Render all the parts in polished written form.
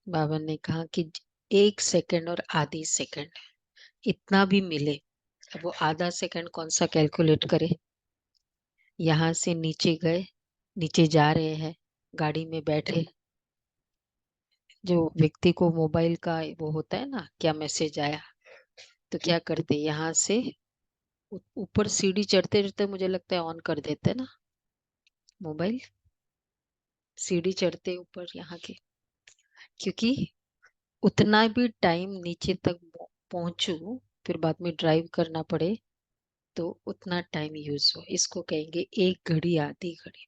बाबा ने कहा कि 1 सेकंड और आधी सेकंड इतना भी मिले। अब वो आधा सेकंड कौन सा कैलकुलेट करे। यहाँ से नीचे गए, नीचे जा रहे हैं, गाड़ी में बैठे, जो व्यक्ति को मोबाइल का वो होता है ना, क्या मैसेज आया, तो क्या करते, यहाँ से ऊपर सीढ़ी चढ़ते चढ़ते मुझे लगता है ऑन कर देते ना मोबाइल, सीढ़ी चढ़ते ऊपर यहाँ के, क्योंकि उतना भी टाइम नीचे तक पहुंचू, फिर बाद में ड्राइव करना पड़े, तो उतना टाइम यूज हो। इसको कहेंगे 1 घड़ी आधी घड़ी।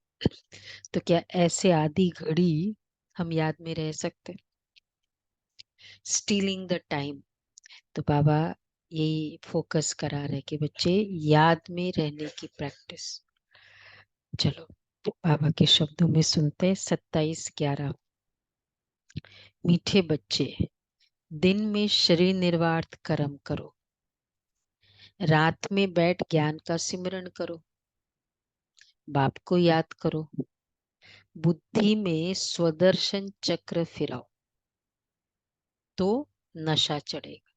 तो क्या ऐसे आधी घड़ी हम याद में रह सकते? Stealing the time. तो बाबा यही फोकस करा रहे कि बच्चे याद में रहने की प्रैक्टिस। चलो बाबा के शब्दों में सुनते 27/11। मीठे बच्चे, दिन में शरीर निर्वात कर्म करो, रात में बैठ ज्ञान का सिमरण करो, बाप को याद करो, बुद्धि में स्वदर्शन चक्र फिराओ, तो नशा चढ़ेगा।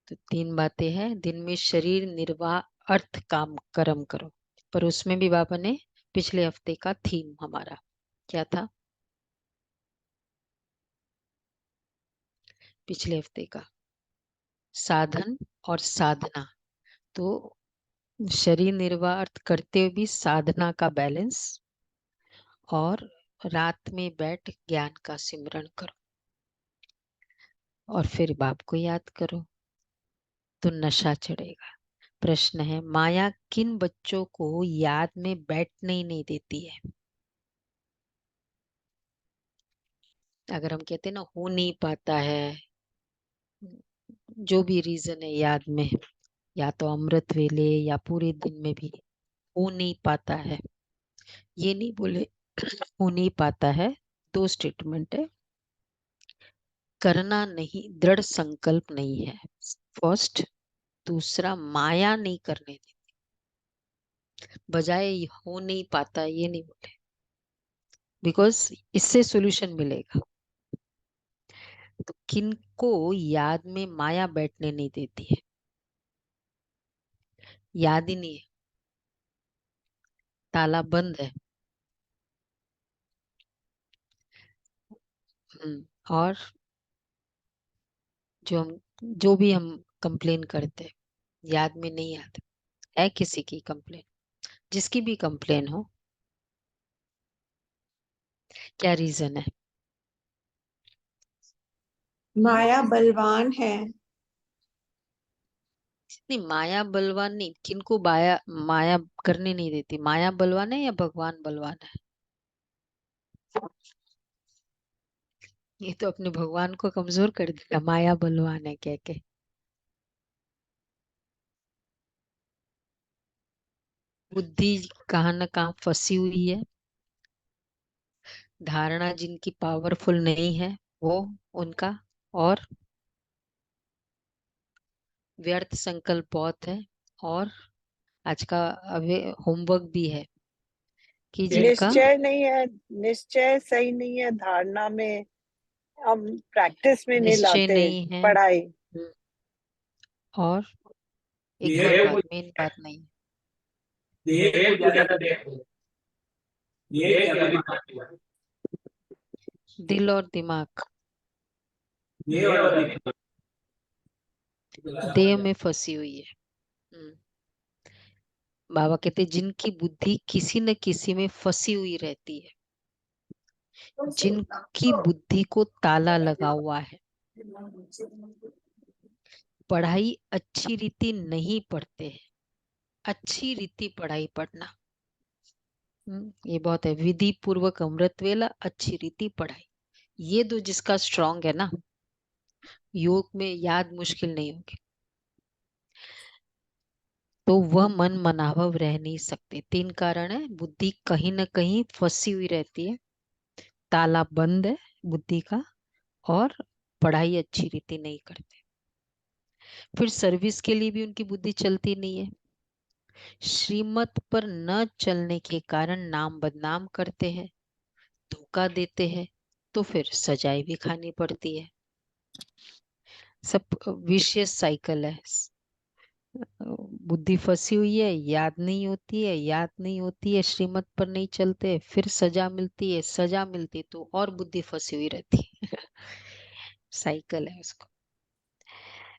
तो 3 बातें हैं। दिन में शरीर निर्वाह अर्थ काम कर्म करो, पर उसमें भी बाबा ने पिछले हफ्ते का थीम हमारा क्या था? पिछले हफ्ते का साधन और साधना। तो शरीर निर्वाह अर्थ करते हुए भी साधना का बैलेंस, और रात में बैठ ज्ञान का सिमरण करो, और फिर बाप को याद करो, तो नशा चढ़ेगा। प्रश्न है, माया किन बच्चों को याद में बैठने ही नहीं देती है? अगर हम कहते हैं ना हो नहीं पाता है, जो भी रीजन है याद में, या तो अमृत वेले या पूरे दिन में भी हो नहीं पाता है, ये नहीं बोले हो नहीं पाता है। 2 स्टेटमेंट है, करना नहीं, दृढ़ संकल्प नहीं है फर्स्ट। दूसरा, माया नहीं करने दी, बजाय हो नहीं पाता ये नहीं बोले, बिकॉज इससे सॉल्यूशन मिलेगा। तो किनको याद में माया बैठने नहीं देती है? याद ही नहीं है, ताला बंद है। और जो भी हम कंप्लेन करते हैं, याद में नहीं आता है किसी की कंप्लेन, जिसकी भी कंप्लेन हो, क्या रीजन है? माया बलवान है। नहीं, माया बलवान नहीं, किनको माया करने नहीं देती? माया बलवान है या भगवान बलवान है? ये तो अपने भगवान को कमजोर कर दिया, माया बलवान है कह के। बुद्धि कहाँ न कहाँ फंसी हुई है, धारणा जिनकी पावरफुल नहीं है वो उनका, और व्यर्थ संकल्प बहुत है, और आज का अभी होमवर्क भी है कि जिनका निश्चय नहीं है, निश्चय सही नहीं है, धारणा में हम प्रैक्टिस में नहीं निश्चय लाते। नहीं है। पढ़ाई और एक और बात, मेन बात नहीं, दिल और दिमाग देह में फंसी हुई है। हम्म, बाबा कहते जिनकी बुद्धि किसी न किसी में फंसी हुई रहती है, जिनकी बुद्धि को ताला लगा हुआ है, पढ़ाई अच्छी रीति नहीं पढ़ते हैं। अच्छी रीति पढ़ाई पढ़ना, ये बहुत है। विधि पूर्वक अमृत वेला, अच्छी रीति पढ़ाई, ये दो जिसका स्ट्रांग है ना, योग में याद मुश्किल नहीं होगी। तो वह मन मनाभव रह नहीं सकते। 3 कारण है, बुद्धि कहीं ना कहीं फंसी हुई रहती है, ताला बंद है बुद्धि का, और पढ़ाई अच्छी रीति नहीं करते। फिर सर्विस के लिए भी उनकी बुद्धि चलती नहीं है, श्रीमत पर न चलने के कारण नाम बदनाम करते हैं, धोखा देते हैं तो फिर सजाएं भी खानी पड़ती है। सब विशियस साइकिल है। बुद्धि फंसी हुई है, याद नहीं होती है, याद नहीं होती है, श्रीमत पर नहीं चलते, फिर सजा मिलती है, सजा मिलती तो और बुद्धि फंसी हुई रहती है। साइकिल है उसको।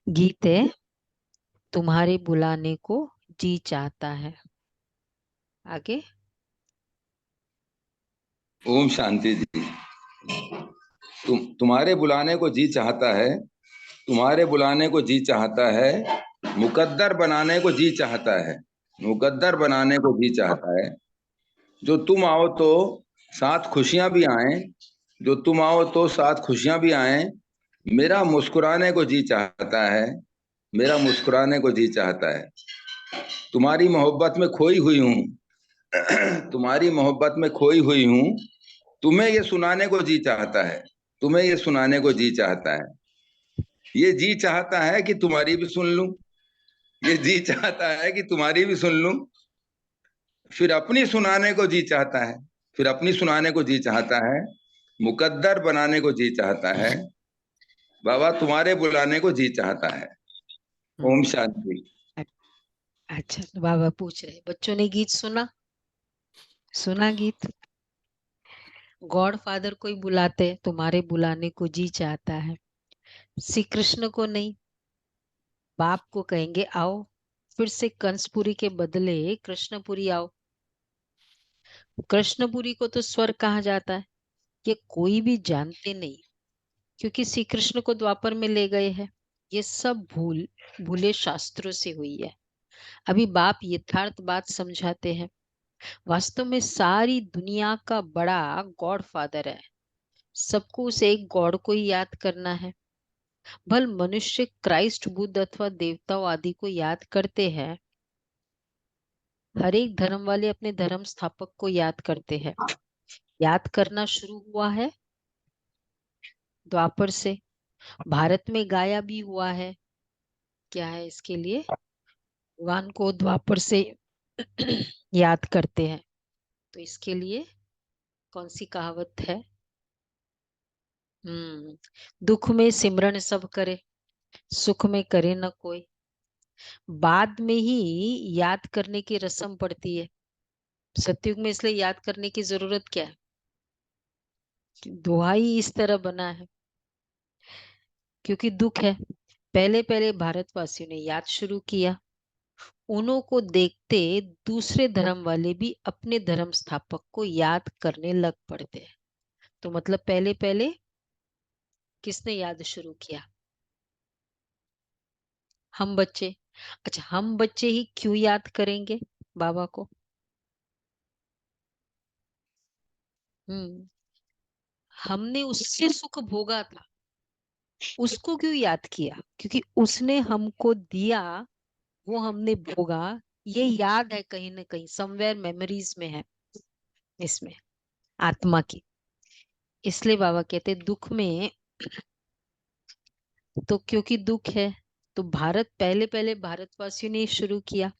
गीत है, तुम्हारे बुलाने को जी चाहता है। आगे। ओम शांति जी। तुम्हारे बुलाने को जी चाहता है, तुम्हारे बुलाने को जी चाहता है, मुकद्दर बनाने को जी चाहता है, मुकद्दर बनाने को जी चाहता है। जो तुम आओ तो साथ खुशियां भी आए, जो तुम आओ तो साथ खुशियां भी आए। मेरा मुस्कुराने को जी चाहता है, मेरा मुस्कुराने को जी चाहता है। तुम्हारी मोहब्बत में खोई हुई हूँ, तुम्हारी मोहब्बत में खोई हुई हूँ। तुम्हें ये सुनाने को जी चाहता है, तुम्हें ये सुनाने को जी चाहता है। ये जी चाहता है कि तुम्हारी भी सुन लूं, ये जी चाहता है कि तुम्हारी भी सुन लूं। फिर अपनी सुनाने को जी चाहता है, फिर अपनी सुनाने को जी चाहता है। मुकद्दर बनाने को जी चाहता है। बाबा तुम्हारे बुलाने को जी चाहता है। ओम हम्म। शांति। अ- अच्छा, तो बाबा पूछ रहे, बच्चों ने गीत सुना? सुना गीत? गॉड फादर को ही बुलाते, तुम्हारे बुलाने को जी चाहता है। श्री कृष्ण को नहीं, बाप को कहेंगे आओ, फिर से कंसपुरी के बदले कृष्णपुरी आओ। कृष्णपुरी को तो स्वर्ग कहा जाता है, ये कोई भी जानते नहीं, क्योंकि श्री कृष्ण को द्वापर में ले गए हैं। ये सब भूले शास्त्रों से हुई है। अभी बाप यथार्थ बात समझाते हैं। वास्तव में सारी दुनिया का बड़ा गॉड फादर है। सबको उस एक गॉड को ही याद करना है। भल मनुष्य क्राइस्ट, बुद्ध अथवा देवताओं आदि को याद करते हैं। हर एक धर्म वाले अपने धर्म स्थापक को याद करते हैं। याद करना शुरू हुआ है द्वापर से, भारत में गाया भी हुआ है। क्या है इसके लिए? भगवान को द्वापर से याद करते हैं, तो इसके लिए कौन सी कहावत है? दुख में सिमरन सब करे, सुख में करे न कोई। बाद में ही याद करने की रस्म पड़ती है। सतयुग में इसलिए याद करने की जरूरत क्या है? दोहा ही इस तरह बना है, क्योंकि दुख है। पहले पहले भारतवासियों ने याद शुरू किया, उन्हों को देखते दूसरे धर्म वाले भी अपने धर्म स्थापक को याद करने लग पड़ते हैं। तो मतलब पहले पहले किसने याद शुरू किया? हम बच्चे। अच्छा, हम बच्चे ही क्यों याद करेंगे बाबा को? हम्म हमने उससे सुख भोगा था, उसको क्यों याद किया? क्योंकि उसने हमको दिया, वो हमने भोगा। ये याद है कहीं ना कहीं, समवेयर मेमोरीज में है, इसमें आत्मा की। इसलिए बाबा कहते दुख में, तो क्योंकि दुख है तो भारत, पहले पहले भारतवासियों ने शुरू किया।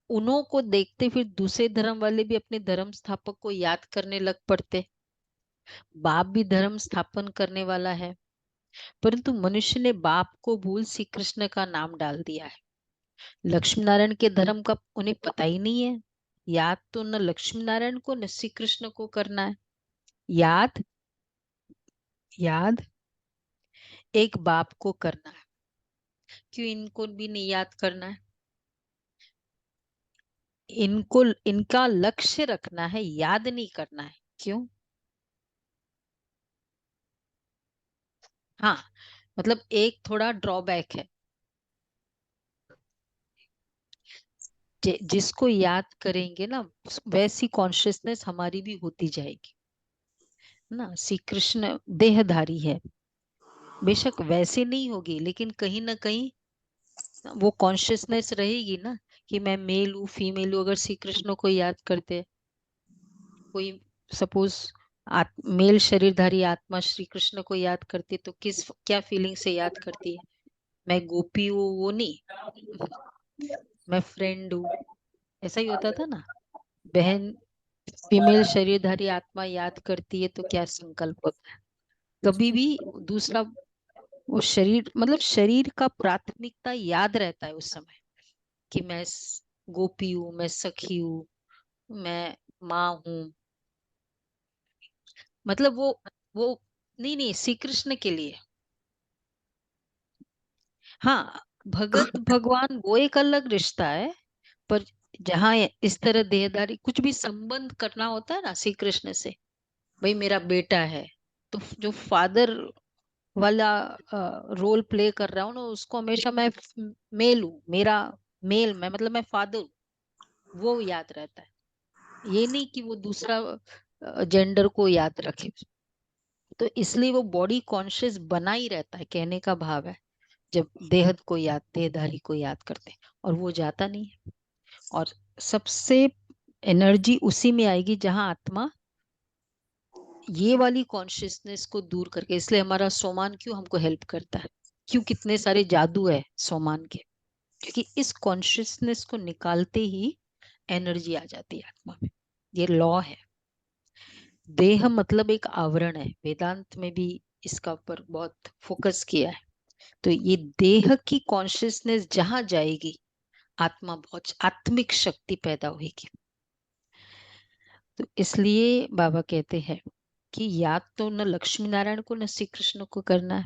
उन्हों को देखते फिर दूसरे धर्म वाले भी अपने धर्म स्थापक को याद करने लग पड़ते। बाप भी धर्म स्थापन करने वाला है, परंतु मनुष्य ने बाप को भूल श्री कृष्ण का नाम डाल दिया है। लक्ष्मी नारायण के धर्म का उन्हें पता ही नहीं है। याद तो न लक्ष्मी नारायण को न श्री कृष्ण को करना है। याद, याद एक बाप को करना है। क्यों इनको भी नहीं याद करना है? इनको, इनका लक्ष्य रखना है, याद नहीं करना है। क्यों? हाँ, मतलब एक थोड़ा ड्रॉबैक है। जिसको याद करेंगे ना, वैसी कॉन्शियसनेस हमारी भी होती जाएगी ना। श्री कृष्ण देहधारी है, बेशक वैसे नहीं होगी, लेकिन कहीं ना कहीं वो कॉन्शियसनेस रहेगी ना, कि मैं मेल हूँ फीमेल हूँ। अगर श्री कृष्ण को याद करते हैं, कोई सपोज मेल शरीरधारी आत्मा श्री कृष्ण को याद करती है, तो किस, क्या फीलिंग से याद करती है? मैं गोपी हूँ वो नहीं, मैं फ्रेंड हूँ। ऐसा ही होता था ना, बहन फीमेल शरीरधारी आत्मा याद करती है तो क्या संकल्प होता है? कभी भी दूसरा वो शरीर, मतलब शरीर का प्राथमिकता याद रहता है उस समय कि मैं गोपी हूँ, मैं सखी हूँ, मैं माँ हूँ। मतलब वो नहीं नहीं, श्री कृष्ण के लिए। हाँ, भगत भगवान वो एक अलग रिश्ता है, पर जहाँ इस तरह देहदारी कुछ भी संबंध करना होता है ना श्री कृष्ण से, भाई मेरा बेटा है, तो जो फादर वाला रोल प्ले कर रहा हूँ ना, उसको हमेशा मैं मेल हूँ, मेरा मेल, मैं मतलब मैं फादर हूँ, वो याद रहता है। ये नहीं कि वो दूसरा जेंडर को याद रखे। तो इसलिए वो बॉडी कॉन्शियस बना ही रहता है, कहने का भाव है, जब देहद को याद, देहधारी को याद करते हैं, और वो जाता नहीं है। और सबसे एनर्जी उसी में आएगी जहां आत्मा ये वाली कॉन्शियसनेस को दूर करके, इसलिए हमारा सोमान क्यों हमको हेल्प करता है, क्यों कितने सारे जादू है सोमान के, क्योंकि इस कॉन्शियसनेस को निकालते ही एनर्जी आ जाती है आत्मा में। ये लॉ है। देह मतलब एक आवरण है, वेदांत में भी इसका ऊपर बहुत फोकस किया है। तो ये देह की कॉन्शियसनेस जहां जाएगी, आत्मा बहुत आत्मिक शक्ति पैदा होगी। तो इसलिए बाबा कहते हैं कि याद तो न लक्ष्मी नारायण को न श्री कृष्ण को करना है,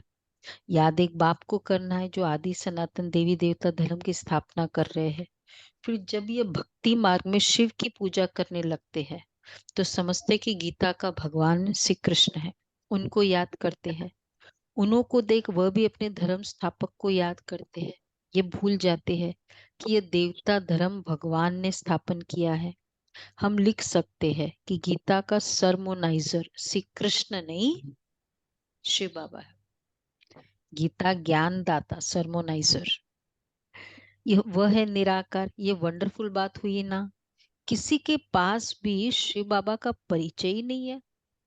याद एक बाप को करना है जो आदि सनातन देवी देवता धर्म की स्थापना कर रहे हैं। फिर जब ये भक्ति मार्ग में शिव की पूजा करने लगते हैं तो समझते कि गीता का भगवान श्री कृष्ण है, उनको याद करते हैं। उन्हों को देख वह भी अपने धर्म स्थापक को याद करते हैं। ये भूल जाते हैं कि ये देवता धर्म भगवान ने स्थापन किया है। हम लिख सकते हैं कि गीता का सरमोनाइजर श्री कृष्ण नहीं, शिव बाबा है। गीता ज्ञानदाता, सरमोनाइजर, ये वह है निराकार। ये वंडरफुल बात हुई ना। किसी के पास भी शिव बाबा का परिचय ही नहीं है।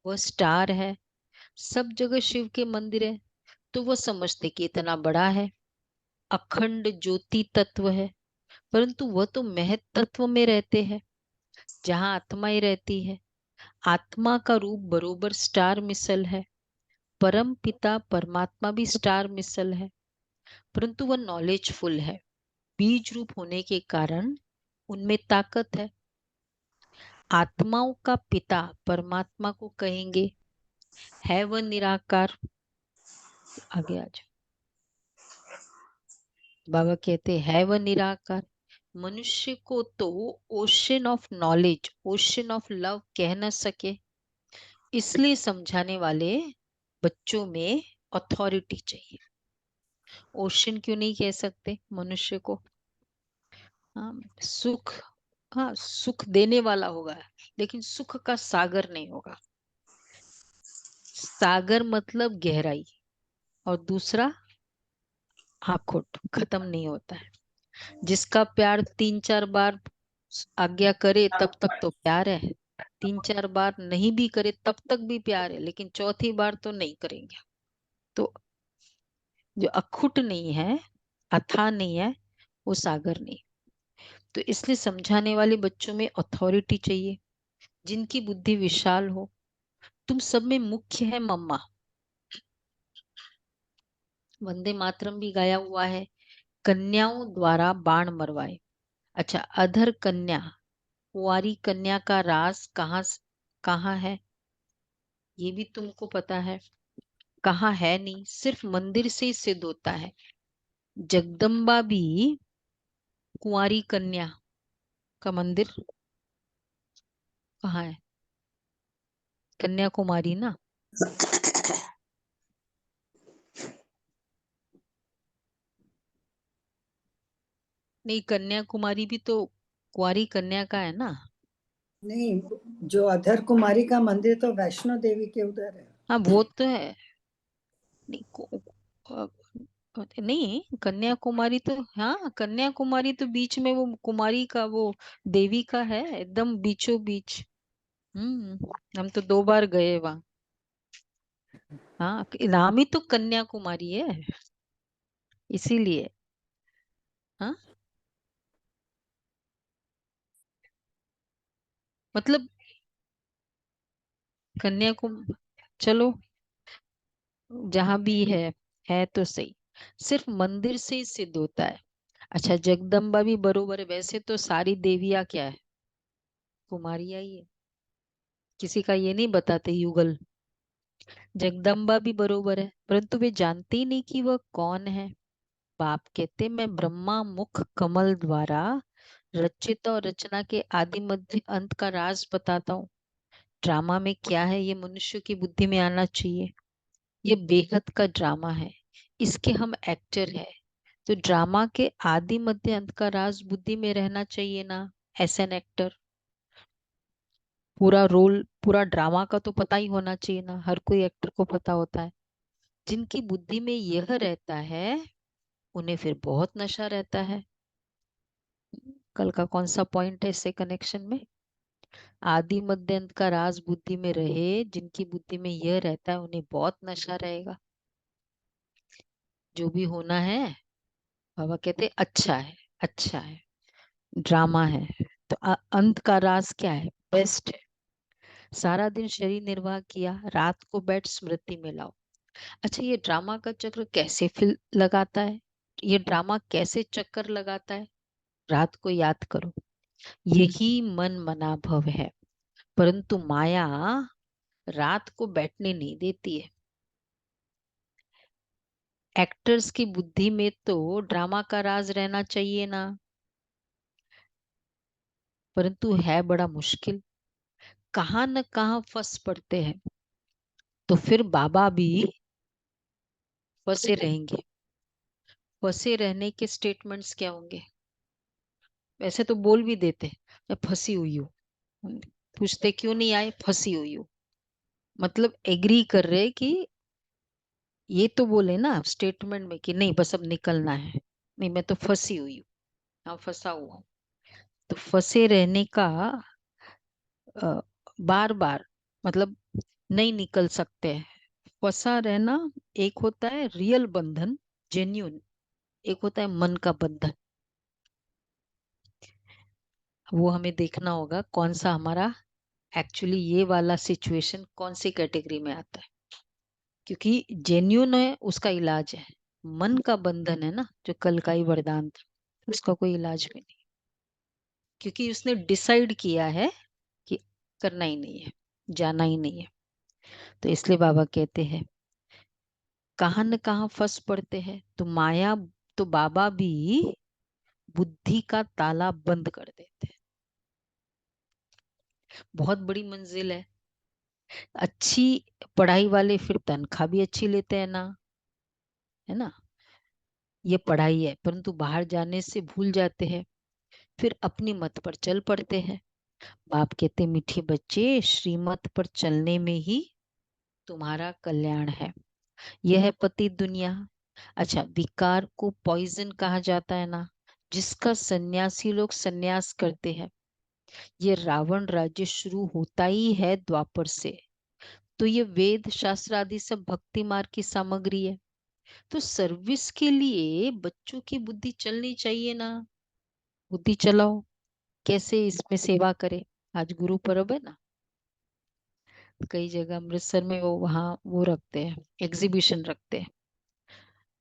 वह स्टार है, सब जगह शिव के मंदिर है, तो वो समझते कि इतना बड़ा है, अखंड ज्योति तत्व है। परंतु वह तो महत तत्व में रहते हैं, जहां आत्मा ही रहती है। आत्मा का रूप बरोबर स्टार मिसल है, परम पिता परमात्मा भी स्टार मिसल है, परंतु वह नॉलेजफुल है। बीज रूप होने के कारण उनमें ताकत है। आत्माओं का पिता परमात्मा को कहेंगे, है वह निराकार। आगे आज बाबा कहते है वह निराकार। मनुष्य को तो ocean of knowledge, ocean of love कह न सके, इसलिए समझाने वाले बच्चों में अथॉरिटी चाहिए। ओशन क्यों नहीं कह सकते मनुष्य को? हाँ, सुख, हाँ सुख देने वाला होगा, लेकिन सुख का सागर नहीं होगा। सागर मतलब गहराई, और दूसरा आखुट, खत्म नहीं होता है। जिसका प्यार 3-4 बार आज्ञा करे तब तक तो प्यार है, 3-4 बार नहीं भी करे तब तक भी प्यार है, लेकिन चौथी बार तो नहीं करेंगे। तो जो अखुट नहीं है, अथाह नहीं है, वो सागर नहीं। तो इसलिए समझाने वाले बच्चों में अथॉरिटी चाहिए, जिनकी बुद्धि विशाल हो। तुम सब में मुख्य है मम्मा। वंदे मातरम भी गाया हुआ है, कन्याओं द्वारा बाण मरवाए। अच्छा, अधर कन्या, कुंवारी कन्या का राज कहाँ है, ये भी तुमको पता है। कहाँ है नहीं, सिर्फ मंदिर से ही सिद्ध होता है। जगदम्बा भी कुंवारी कन्या का मंदिर कहाँ है? कन्याकुमारी ना। नहीं, कन्याकुमारी भी तो कुंवारी कन्या का है ना। नहीं, जो अधर कुमारी का मंदिर तो वैष्णो देवी के उधर है। हाँ वो तो है। नहीं नहीं, कन्याकुमारी तो, हाँ कन्याकुमारी तो बीच में वो कुमारी का वो देवी का है, एकदम बीचों बीच। हम तो 2 बार गए वहां। हाँ, नाम ही तो कन्याकुमारी है, इसीलिए। हाँ, मतलब कन्याकुमारी, चलो जहां भी है तो सही। सिर्फ मंदिर से ही सिद्ध होता है। अच्छा, जगदम्बा भी बरोबर है। वैसे तो सारी देवियां क्या है, कुमारियां ही है। किसी का ये नहीं बताते युगल। जगदम्बा भी बरोबर है, परंतु वे जानते ही नहीं कि वह कौन है। बाप कहते, मैं ब्रह्मा मुख कमल द्वारा रचित और रचना के आदि मध्य अंत का राज बताता हूँ। ड्रामा में क्या है ये मनुष्य की बुद्धि में आना चाहिए। ये बेहद का ड्रामा है, इसके हम एक्टर हैं। तो ड्रामा के आदि मध्य अंत का राज बुद्धि में रहना चाहिए ना, एज एन एक्टर। पूरा रोल, पूरा ड्रामा का तो पता ही होना चाहिए ना, हर कोई एक्टर को पता होता है। जिनकी बुद्धि में यह रहता है उन्हें फिर बहुत नशा रहता है। कल का कौन सा पॉइंट है इससे कनेक्शन में? आदि मध्य अंत का राज बुद्धि में रहे, जिनकी बुद्धि में यह रहता है उन्हें बहुत नशा रहेगा। जो भी होना है, बाबा कहते अच्छा है, अच्छा है, ड्रामा है। तो अंत का राज क्या है? बेस्ट है। सारा दिन शरीर निर्वाह किया, रात को बैठ स्मृति में लाओ। अच्छा, ये ड्रामा का चक्र कैसे फिल लगाता है? ये ड्रामा कैसे चक्कर लगाता है? रात को याद करो। यही मन मना भव है, परंतु माया रात को बैठने नहीं देती है। एक्टर्स की बुद्धि में तो ड्रामा का राज रहना चाहिए ना, परंतु है बड़ा मुश्किल। कहाँ न कहाँ फंस पड़ते हैं। तो फिर बाबा भी फंसे रहेंगे। फंसे रहने के स्टेटमेंट्स क्या होंगे? वैसे तो बोल भी देते, मैं फंसी हुई हूँ। पूछते क्यों नहीं आए? फंसी हुई हूँ। मतलब एग्री कर रहे कि ये तो बोले ना स्टेटमेंट में कि नहीं बस अब निकलना है, नहीं मैं तो फंसी हुई हूँ, हाँ फंसा हुआ हूँ। तो फंसे रहने का बार बार मतलब नहीं निकल सकते हैं। फंसा रहना एक होता है रियल बंधन, जेन्यून, एक होता है मन का बंधन। वो हमें देखना होगा कौन सा हमारा एक्चुअली ये वाला सिचुएशन कौन सी कैटेगरी में आता है। क्योंकि जेन्यून है उसका इलाज है, मन का बंधन है ना जो कल का ही वरदान था, उसका कोई इलाज भी नहीं। क्योंकि उसने डिसाइड किया है कि करना ही नहीं है, जाना ही नहीं है। तो इसलिए बाबा कहते हैं कहाँ न कहाँ फंस पड़ते हैं। तो माया, तो बाबा भी बुद्धि का ताला बंद कर देते हैं। बहुत बड़ी मंजिल है। अच्छी पढ़ाई वाले फिर तनख्वाह भी अच्छी लेते हैं ना, है ना। ये पढ़ाई है, परंतु बाहर जाने से भूल जाते हैं, फिर अपनी मत पर चल पड़ते हैं। बाप कहते मीठे बच्चे, श्रीमत पर चलने में ही तुम्हारा कल्याण है। यह है पति दुनिया। अच्छा, विकार को पॉइजन कहा जाता है ना, जिसका सन्यासी लोग सन्यास करते हैं। ये रावण राज्य शुरू होता ही है द्वापर से। तो ये वेद शास्त्र आदि सब भक्ति मार्ग की सामग्री है। तो सर्विस के लिए बच्चों की बुद्धि चलनी चाहिए ना। बुद्धि चलाओ, कैसे इसमें सेवा करे। आज गुरु पर्व है ना, कई जगह अमृतसर में वो वहाँ वो रखते हैं, एग्जीबिशन रखते हैं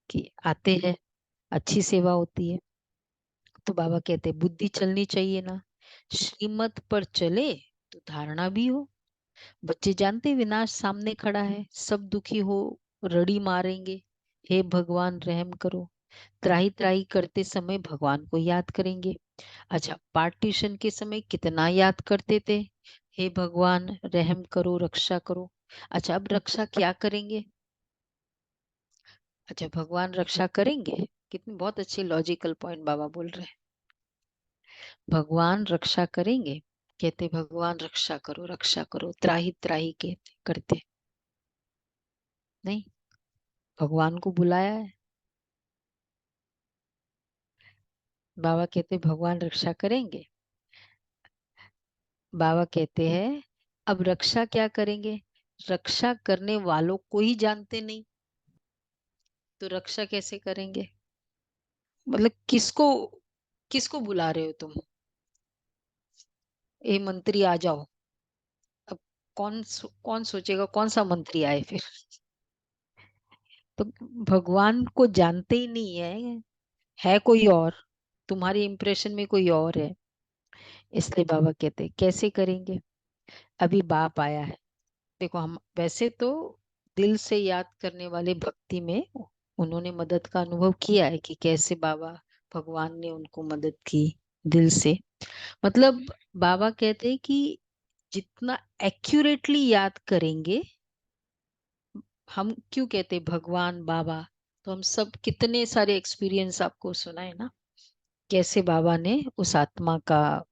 कि आते हैं, अच्छी सेवा होती है। तो बाबा कहते हैं बुद्धि चलनी चाहिए ना। श्रीमत पर चले तो धारणा भी हो। बच्चे जानते विनाश सामने खड़ा है, सब दुखी हो रड़ी मारेंगे, हे भगवान रहम करो। त्राही त्राही करते समय भगवान को याद करेंगे। अच्छा, पार्टीशन के समय कितना याद करते थे, हे भगवान रहम करो, रक्षा करो। अच्छा, अब रक्षा क्या करेंगे? अच्छा, भगवान रक्षा करेंगे। कितनी बहुत अच्छी लॉजिकल पॉइंट बाबा बोल रहे हैं। भगवान रक्षा करेंगे, कहते भगवान रक्षा करो, रक्षा करो, त्राही त्राही कहते करते नहीं, भगवान को बुलाया है। बाबा कहते भगवान रक्षा करेंगे। बाबा कहते हैं अब रक्षा क्या करेंगे? रक्षा करने वालों को ही जानते नहीं, तो रक्षा कैसे करेंगे? मतलब किसको किसको बुला रहे हो तुम? ए मंत्री आ जाओ। अब कौन सोचेगा कौन सा मंत्री आए फिर। तो भगवान को जानते ही नहीं है कोई और, तुम्हारी इंप्रेशन में कोई और है। इसलिए बाबा कहते हैं कैसे करेंगे। अभी बाप आया है, देखो हम वैसे तो दिल से याद करने वाले भक्ति में उन्होंने मदद का अनुभव किया है कि कैसे बाबा भगवान ने उनको मदद की दिल से। मतलब बाबा कहते हैं कि जितना एक्यूरेटली याद करेंगे, हम क्यों कहते हैं भगवान बाबा, तो हम सब कितने सारे एक्सपीरियंस आपको सुनाए ना, कैसे बाबा ने उस आत्मा का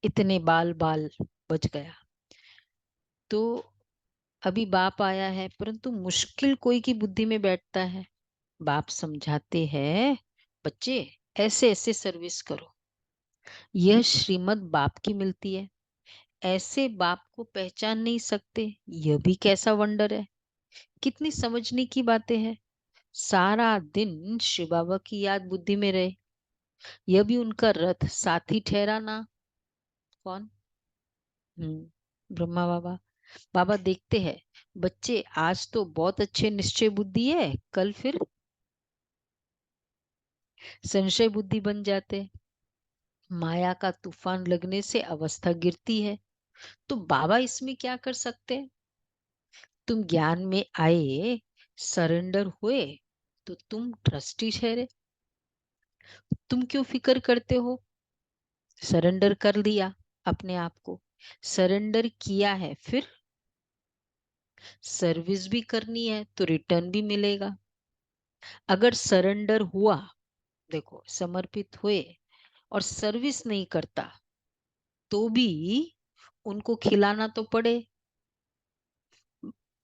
इतने बाल बाल बच गया। तो अभी बाप आया है, परंतु मुश्किल कोई की बुद्धि में बैठता है। बाप समझाते हैं बच्चे ऐसे ऐसे सर्विस करो, यह श्रीमत बाप की मिलती है, ऐसे बाप को पहचान नहीं सकते, यह भी कैसा वंडर है। कितनी समझने की बातें हैं। सारा दिन शिव बाबा की याद बुद्धि में रहे, यह भी उनका रथ साथी ठहरा ना। कौन? ब्रह्मा बाबा। बाबा देखते हैं बच्चे आज तो बहुत अच्छे निश्चय बुद्धि है, कल फिर संशय बुद्धि बन जाते, माया का तूफान लगने से अवस्था गिरती है। तो बाबा इसमें क्या कर सकते हैं? तुम ज्ञान में आए, सरेंडर हुए, तो तुम ट्रस्टी ठहरे। तुम क्यों फिक्र करते हो? सरेंडर कर लिया अपने आप को, सरेंडर किया है, फिर सर्विस भी करनी है तो रिटर्न भी मिलेगा। अगर सरेंडर हुआ, देखो समर्पित हुए और सर्विस नहीं करता, तो भी उनको खिलाना तो पड़े।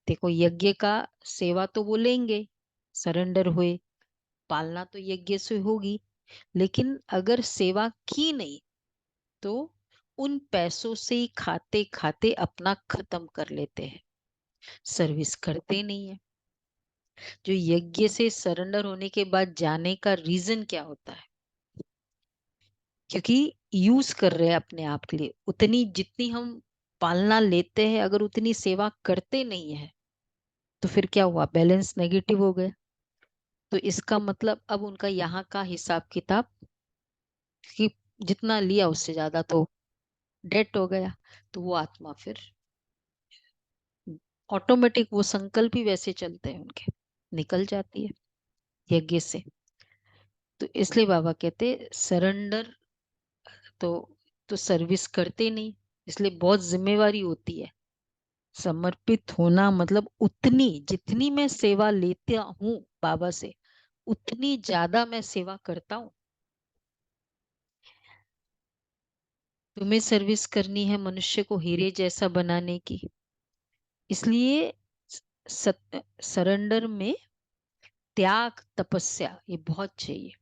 देखो यज्ञ का सेवा तो वो लेंगे, सरेंडर हुए, पालना तो यज्ञ से होगी। लेकिन अगर सेवा की नहीं, तो उन पैसों से ही खाते खाते अपना खत्म कर लेते हैं, सर्विस करते नहीं है। जो यज्ञ से सरेंडर होने के बाद जाने का रीजन क्या होता है? क्योंकि यूज कर रहे हैं अपने आप के लिए, उतनी जितनी हम पालना लेते हैं, अगर उतनी सेवा करते नहीं है, तो फिर क्या हुआ? बैलेंस नेगेटिव हो गया। तो इसका मतलब अब उनका यहाँ का हिसाब किताब कि जितना लिया उससे ज्यादा तो डेट हो गया। तो वो आत्मा फिर ऑटोमेटिक, वो संकल्प ही वैसे चलते हैं उनके, निकल जाती है यज्ञ से। तो इसलिए बाबा कहते सरेंडर तो सर्विस करते नहीं, इसलिए बहुत जिम्मेवारी होती है। समर्पित होना मतलब उतनी जितनी मैं सेवा लेता हूँ बाबा से, उतनी ज्यादा मैं सेवा करता हूँ। तुम्हें सर्विस करनी है मनुष्य को हीरे जैसा बनाने की, इसलिए सरेंडर में त्याग तपस्या ये बहुत चाहिए।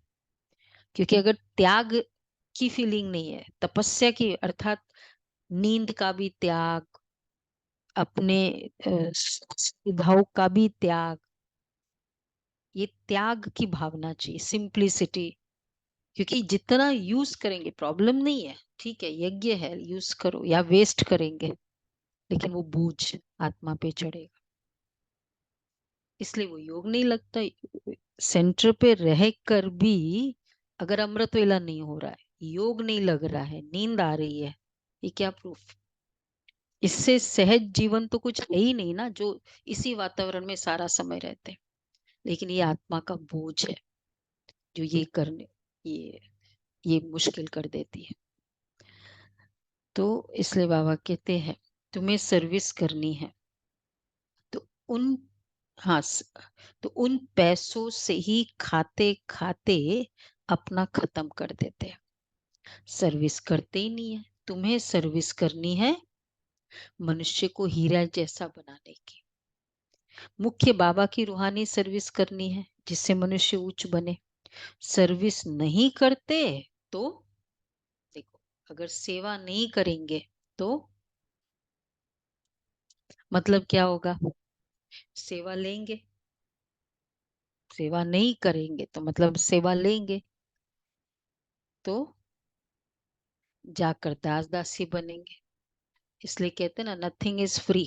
क्योंकि अगर त्याग की फीलिंग नहीं है, तपस्या की अर्थात नींद का भी त्याग, अपने सुविधाओं का भी त्याग, ये त्याग की भावना चाहिए, सिंप्लिसिटी। क्योंकि जितना यूज करेंगे प्रॉब्लम नहीं है, ठीक है यज्ञ है यूज करो, या वेस्ट करेंगे, लेकिन वो बोझ आत्मा पे चढ़ेगा, इसलिए वो योग नहीं लगता। सेंटर पे रह कर भी अगर अमृत वेला नहीं हो रहा है, योग नहीं लग रहा है, नींद आ रही है, ये क्या प्रूफ? इससे सहज जीवन तो कुछ है ही नहीं ना, जो इसी वातावरण में सारा समय रहते हैं। लेकिन ये आत्मा का बोझ है जो ये करने, ये ये मुश्किल कर देती है। तो इसलिए बाबा कहते हैं तुम्हें सर्विस करनी है, तो उन हाँ तो उन पैसों से ही खाते खाते अपना खत्म कर देते हैं, सर्विस करते ही नहीं है। तुम्हें सर्विस करनी है मनुष्य को हीरा जैसा बनाने की, मुख्य बाबा की रूहानी सर्विस करनी है जिससे मनुष्य उच्च बने। सर्विस नहीं करते तो देखो, अगर सेवा नहीं करेंगे तो मतलब क्या होगा? सेवा लेंगे, सेवा नहीं करेंगे तो मतलब सेवा लेंगे, तो जाकर दास दासी बनेंगे। इसलिए कहते हैं ना, नथिंग इज फ्री।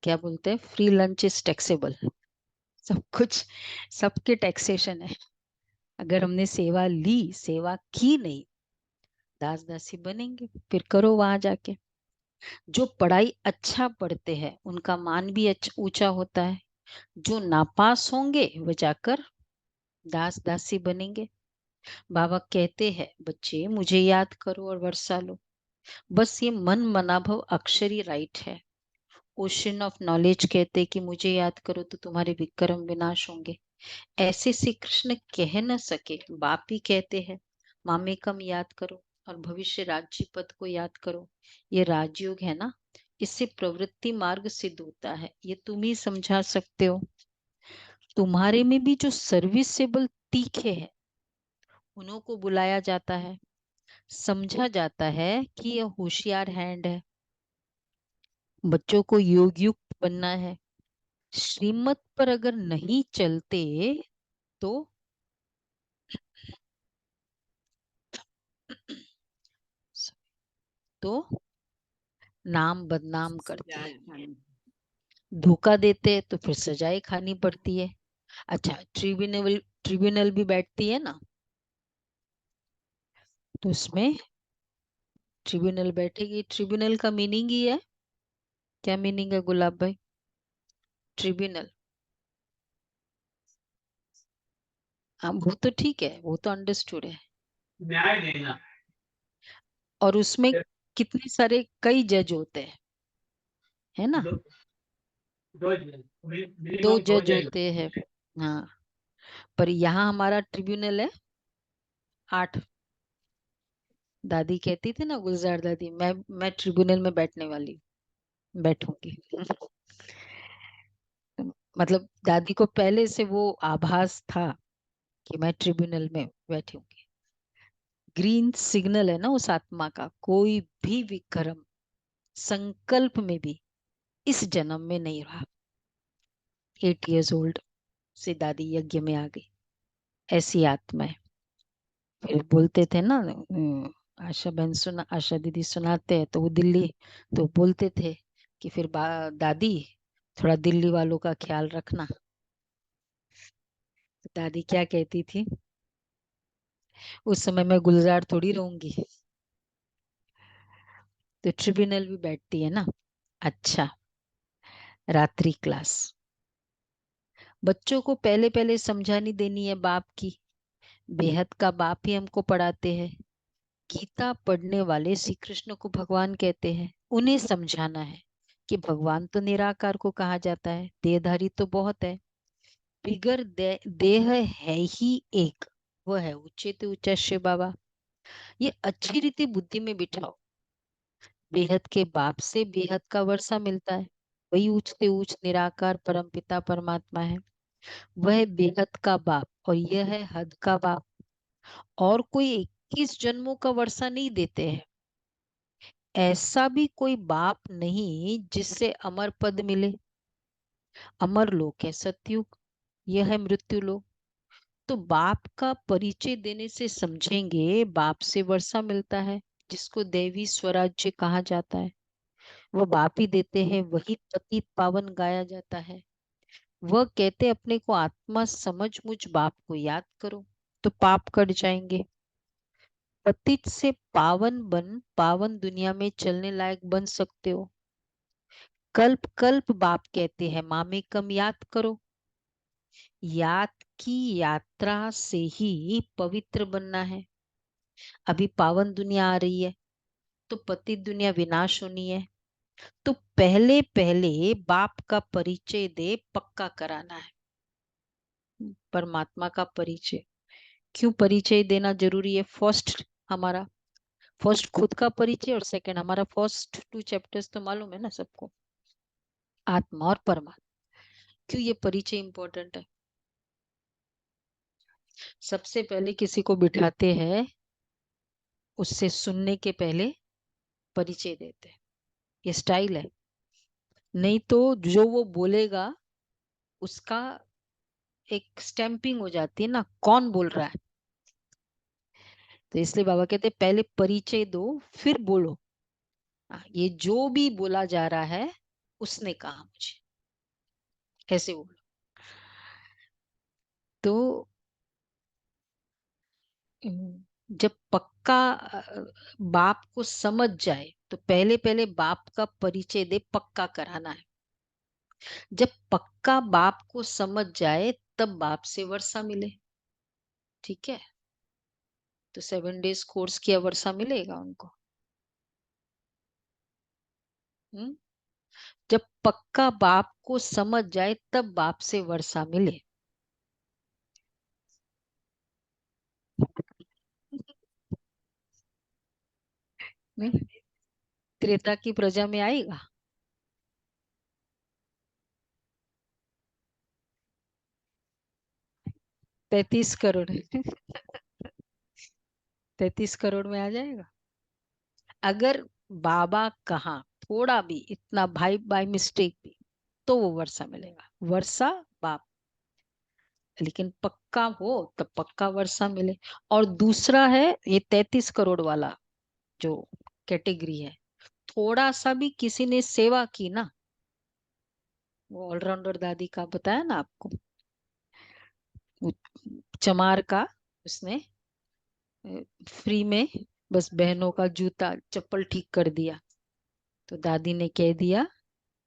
क्या बोलते हैं, फ्री लंच इज टैक्सेबल। सब कुछ, सबके टैक्सेशन है। अगर हमने सेवा ली, सेवा की नहीं, दास दासी बनेंगे। फिर करो वहां जाके। जो पढ़ाई अच्छा पढ़ते हैं उनका मान भी ऊंचा होता है। जो नापास होंगे वो जाकर दास दासी बनेंगे। बाबा कहते हैं, बच्चे मुझे याद करो और वर्षा लो। बस ये मन मनाभव अक्षरी राइट है। ओशन ऑफ नॉलेज कहते कि मुझे याद करो तो तुम्हारे विक्रम विनाश होंगे। ऐसे श्री कृष्ण कह न सके, बाप ही कहते हैं मामेकम याद करो और भविष्य राज्य पद को याद करो। ये राजयोग है ना, इससे प्रवृत्ति मार्ग सिद्ध होता है। ये तुम ही समझा सकते हो। तुम्हारे में भी जो सर्विसेबल तीखे हैं उन्हों को बुलाया जाता है। समझा जाता है कि यह होशियार हैंड है, बच्चों को योग युक्त बनना है। श्रीमत पर अगर नहीं चलते तो तो नाम बदनाम करते हैं। धोखा देते तो फिर सजाएं खानी पड़ती है। अच्छा, ट्रिब्यूनल ट्रिब्यूनल भी बैठती है ना, तो उसमें ट्रिब्यूनल बैठेगी। ट्रिब्यूनल का मीनिंग ही है, क्या मीनिंग है गुलाब भाई? ट्रिब्यूनल, हाँ वो तो ठीक है, वो तो अंडरस्टूड है। न्याय देना। और उसमें कितने सारे कई जज होते हैं, है ना? दो दो जज, दो मिनिमम दो जज जज। होते हैं। हाँ, पर यहाँ हमारा ट्रिब्यूनल है 8। दादी कहती थी ना, गुलजार दादी, मैं ट्रिब्यूनल में बैठने वाली बैठूंगी। मतलब दादी को पहले से वो आभास था कि मैं ट्रिब्यूनल में बैठूंगी। ग्रीन सिग्नल है ना उस आत्मा का। कोई भी विक्रम संकल्प में भी इस जन्म में नहीं रहा। 8 years old से दादी यज्ञ में आ गई, ऐसी आत्मा है। फिर बोलते थे ना, आशा बहन आशा दीदी सुनाते हैं तो वो दिल्ली, तो बोलते थे कि फिर दादी थोड़ा दिल्ली वालों का ख्याल रखना। तो दादी क्या कहती थी, उस समय मैं गुलजार थोड़ी रहूंगी। तो ट्रिब्यूनल भी बैठती है ना। अच्छा, रात्रि क्लास बच्चों को पहले पहले समझानी देनी है बाप की। बेहद का बाप ही हमको पढ़ाते हैं। गीता पढ़ने वाले श्री कृष्ण को भगवान कहते हैं। उन्हें समझाना है कि भगवान तो निराकार को कहा जाता है, देहधारी तो बहुत है। बिगर देह है ही एक, वह है उच्चते उच्च बाबा। ये अच्छी रीति बुद्धि में बिठाओ। बेहद के बाप से बेहद का वर्षा मिलता है। वही उच्चते उच्च निराकार परमपिता परमात्मा है। वह बेहद का बाप और यह है हद का बाप। और कोई 21 जन्मों का वर्षा नहीं देते हैं। ऐसा भी कोई बाप नहीं जिससे अमर पद मिले। अमर लोक है सतयुग, यह है मृत्यु लोक। तो बाप का परिचय देने से समझेंगे, बाप से वर्षा मिलता है जिसको देवी स्वराज्य कहा जाता है। वह बाप ही देते हैं, वही पतित पावन गाया जाता है। वह कहते अपने को आत्मा समझ मुझ बाप को याद करो तो पाप कट जाएंगे। पतित से पावन बन पावन दुनिया में चलने लायक बन सकते हो। कल्प कल्प बाप कहते हैं मामेकम याद करो। याद की यात्रा से ही पवित्र बनना है। अभी पावन दुनिया आ रही है तो पतित दुनिया विनाश होनी है। तो पहले पहले बाप का परिचय दे पक्का कराना है। परमात्मा का परिचय क्यों परिचय देना जरूरी है? फर्स्ट हमारा, फर्स्ट खुद का परिचय और सेकंड हमारा फर्स्ट 2 चैप्टर्स तो मालूम है ना सबको, आत्मा और परमात्मा। क्यों ये परिचय इंपॉर्टेंट है? सबसे पहले किसी को बिठाते हैं, उससे सुनने के पहले परिचय देते हैं। ये स्टाइल है। नहीं तो जो वो बोलेगा उसका एक स्टैंपिंग हो जाती है ना, कौन बोल रहा है। तो इसलिए बाबा कहते पहले परिचय दो फिर बोलो। ये जो भी बोला जा रहा है उसने कहा मुझे, ऐसे बोलो। तो जब पक्का बाप को समझ जाए तो पहले पहले बाप का परिचय दे, पक्का कराना है। जब पक्का बाप को समझ जाए तब बाप से वर्षा मिले। ठीक है, तो 7 डेज कोर्स किया, वर्षा मिलेगा उनको। जब पक्का बाप को समझ जाए तब बाप से वर्षा मिले। नहीं, त्रेता की प्रजा में आएगा। 33 करोड़ 33 करोड़ में आ जाएगा। अगर बाबा कहा थोड़ा भी इतना भाई बाय मिस्टेक भी, तो वो वर्षा मिलेगा। वर्षा बाप, लेकिन पक्का हो तब पक्का वर्षा मिले। और दूसरा है ये 33 करोड़ वाला जो कैटेगरी है, थोड़ा सा भी किसी ने सेवा की ना, वो ऑलराउंडर दादी का बताया ना आपको, वो चमार का, उसने फ्री में बस बहनों का जूता चप्पल ठीक कर दिया। तो दादी ने कह दिया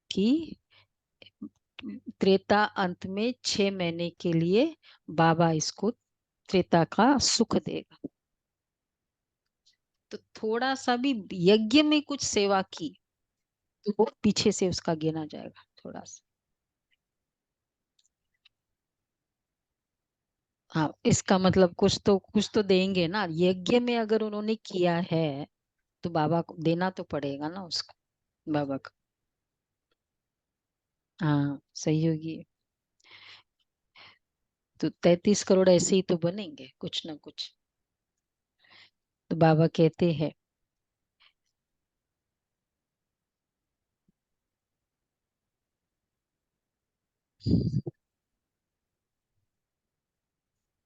कि त्रेता अंत में 6 महीने के लिए बाबा इसको त्रेता का सुख देगा। तो थोड़ा सा भी यज्ञ में कुछ सेवा की तो वो पीछे से उसका गिना जाएगा थोड़ा सा। हाँ, इसका मतलब कुछ तो देंगे ना। यज्ञ में अगर उन्होंने किया है तो बाबा को देना तो पड़ेगा ना उसको, बाबा को। हाँ, सहयोगी है। तो 33 करोड़ ऐसे ही तो बनेंगे कुछ ना कुछ। तो बाबा कहते हैं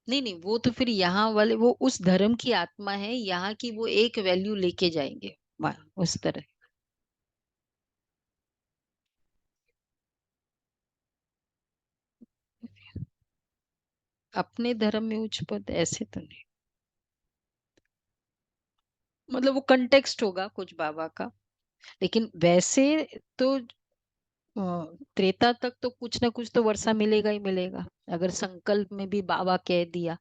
नहीं नहीं, वो तो फिर यहाँ वाले वो उस धर्म की आत्मा है, यहाँ की वो एक वैल्यू लेके जाएंगे उस तरह। अपने धर्म में उच्च पद ऐसे तो नहीं, मतलब वो कंटेक्स्ट होगा कुछ बाबा का। लेकिन वैसे तो त्रेता तक तो कुछ ना कुछ तो वर्षा मिलेगा ही मिलेगा। अगर संकल्प में भी बाबा कह दिया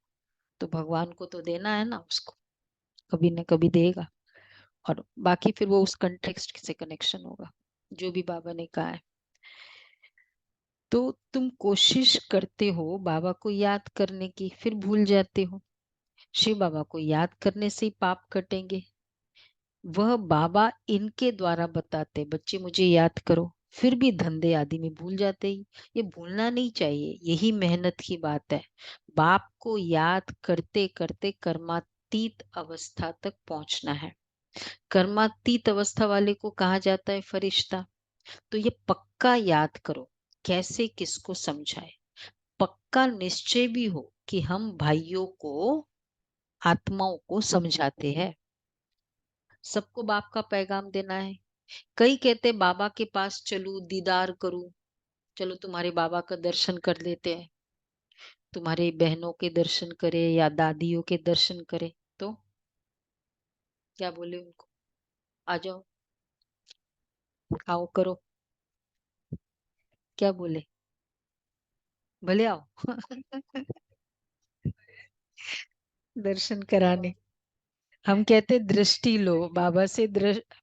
तो भगवान को तो देना है ना उसको, कभी ना कभी देगा। और बाकी फिर वो उस कंटेक्स्ट से कनेक्शन होगा जो भी बाबा ने कहा है। तो तुम कोशिश करते हो बाबा को याद करने की, फिर भूल जाते हो। शिव बाबा को याद करने से ही पाप कटेंगे। वह बाबा इनके द्वारा बताते, बच्चे मुझे याद करो, फिर भी धंधे आदि में भूल जाते ही। ये भूलना नहीं चाहिए, यही मेहनत की बात है। बाप को याद करते करते कर्मातीत अवस्था तक पहुंचना है। कर्मातीत अवस्था वाले को कहा जाता है फरिश्ता। तो ये पक्का याद करो, कैसे किसको समझाए। पक्का निश्चय भी हो कि हम भाइयों को, आत्माओं को समझाते हैं। सबको बाप का पैगाम देना है। कई कहते बाबा के पास चलूं, दीदार करूं, चलो तुम्हारे बाबा का दर्शन कर लेते हैं, तुम्हारे बहनों के दर्शन करे या दादियों के दर्शन करे। तो क्या बोले उनको, आ जाओ, आओ करो, क्या बोले, भले आओ दर्शन कराने। हम कहते दृष्टि लो बाबा से,